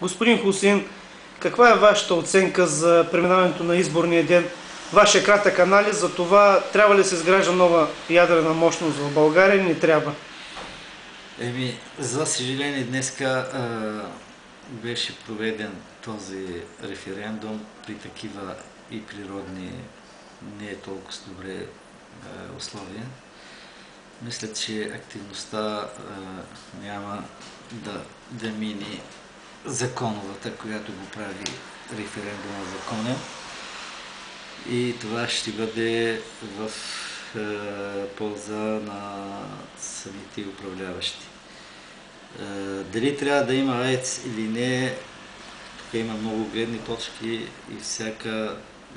Господин Хусин, каква е вашата оценка за преминаването на изборния ден? Вашия кратък анализ за това, трябва ли да се изгражда нова ядрена мощност в България или не трябва? За съжаление, днеска беше проведен този референдум при такива и природни не е толкова добре условия. Мисля, че активността няма да мине законовата, която го прави референдума законен. И това ще бъде в полза на самите управляващи. Дали трябва да има АЕЦ или не, тук има много гледни точки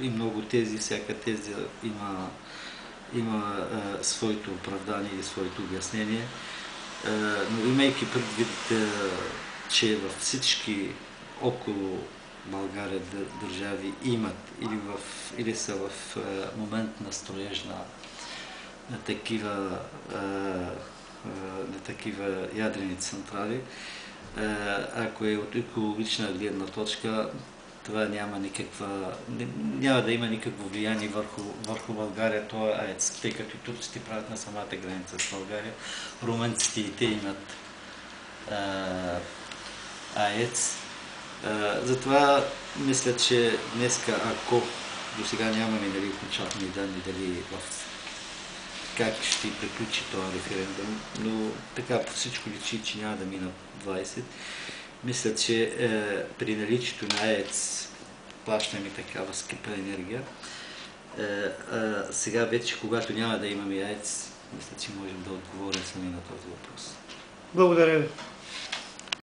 и много тези, всяка тези има своето оправдание или своето обяснение. Но имайки предвид, че във всички около България държави имат или са в момент на строеж на такива ядрени централи, ако е от екологична гледна точка, това няма да има никакво влияние върху България, това АЕЦ, тъй като турците правят на самата граница с България, румънците и те имат АЕЦ. Затова мисля, че днеска, ако до сега нямаме окончателни данни дали как ще приключи този референдум, но така по всичко личи, че няма да минат 20. Мисля, че при наличието на АЕЦ плащаме такава скъпа енергия. Сега вече, когато няма да имаме АЕЦ, мисля, че можем да отговорим сами на този въпрос. Благодаря ви.